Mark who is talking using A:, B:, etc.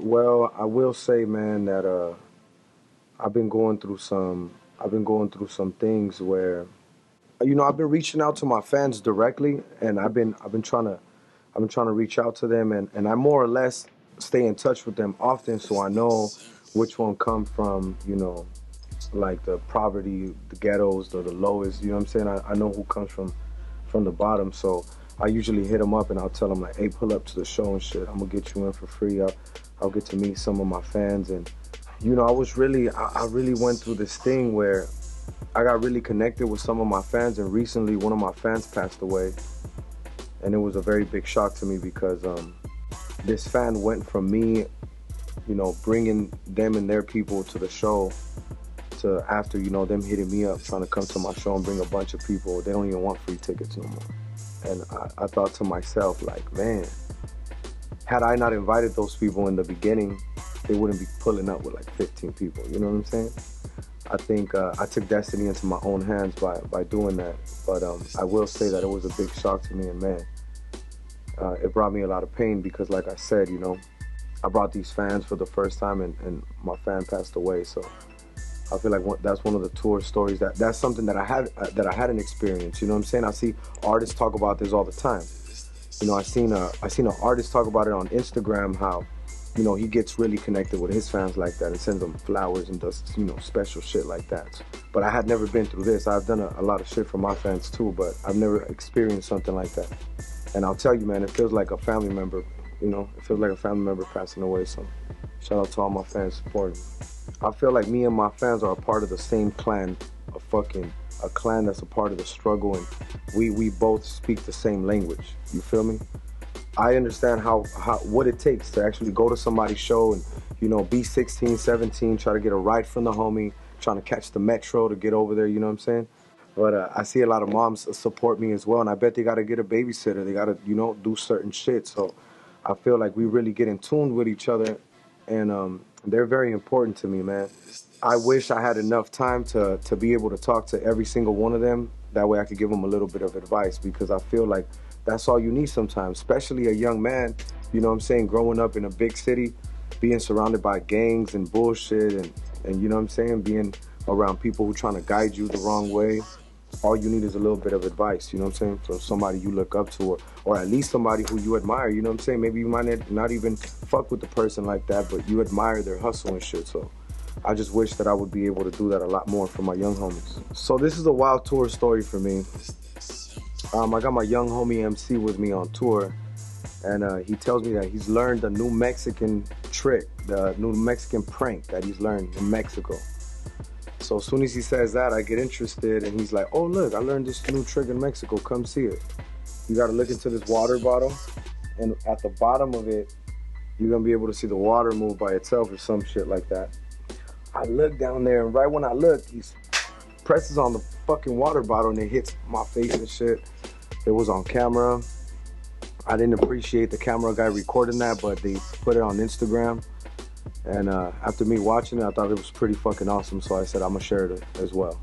A: Well, I will say, man, that I've been going through some things where, I've been reaching out to my fans directly, and I've been trying to reach out to them, and I more or less stay in touch with them often, so I know which one come from, like the poverty, the ghettos, the lowest. You know what I'm saying? I know who comes from the bottom, so I usually hit them up and I'll tell them like, hey, pull up to the show and shit. I'm gonna get you in for free. I'll get to meet some of my fans, and I really went through this thing where I got really connected with some of my fans, and recently one of my fans passed away, and it was a very big shock to me because this fan went from me, bringing them and their people to the show to after, them hitting me up trying to come to my show and bring a bunch of people. They don't even want free tickets no more. And I thought to myself, like, man, had I not invited those people in the beginning, they wouldn't be pulling up with like 15 people. You know what I'm saying? I think I took destiny into my own hands by doing that. But I will say that it was a big shock to me, and man, it brought me a lot of pain because, like I said, I brought these fans for the first time, and my fan passed away. So I feel like that's one of the tour stories that's something that I hadn't experienced. You know what I'm saying? I see artists talk about this all the time. I seen an artist talk about it on Instagram, how he gets really connected with his fans like that and sends them flowers and does special shit like that. But I had never been through this. I've done a lot of shit for my fans too, but I've never experienced something like that. And I'll tell you, man, it feels like a family member. It feels like a family member passing away. So shout out to all my fans supporting me. I feel like me and my fans are a part of the same clan, a clan that's a part of the struggle, and we both speak the same language. You feel me? I understand what it takes to actually go to somebody's show and, be 16, 17, try to get a ride from the homie, trying to catch the metro to get over there, you know what I'm saying? But I see a lot of moms support me as well, and I bet they got to get a babysitter. They got to, do certain shit. So I feel like we really get in tune with each other, and they're very important to me, man. I wish I had enough time to be able to talk to every single one of them. That way I could give them a little bit of advice, because I feel like that's all you need sometimes, especially a young man, you know what I'm saying, growing up in a big city, being surrounded by gangs and bullshit, and you know what I'm saying, being around people who trying to guide you the wrong way. All you need is a little bit of advice, you know what I'm saying, from somebody you look up to, or at least somebody who you admire, you know what I'm saying. Maybe you might not even fuck with the person like that, but you admire their hustle and shit. So I just wish that I would be able to do that a lot more for my young homies. So this is a wild tour story for me. I got my young homie MC with me on tour, and he tells me that he's learned a new Mexican trick, the new Mexican prank that he's learned in Mexico. So as soon as he says that, I get interested, and he's like, oh, look, I learned this new trick in Mexico. Come see it. You got to look into this water bottle, and at the bottom of it, you're going to be able to see the water move by itself or some shit like that. I look down there, and right when I look, he presses on the fucking water bottle, and it hits my face and shit. It was on camera. I didn't appreciate the camera guy recording that, but they put it on Instagram. And after me watching it, I thought it was pretty fucking awesome, so I said I'm gonna share it as well.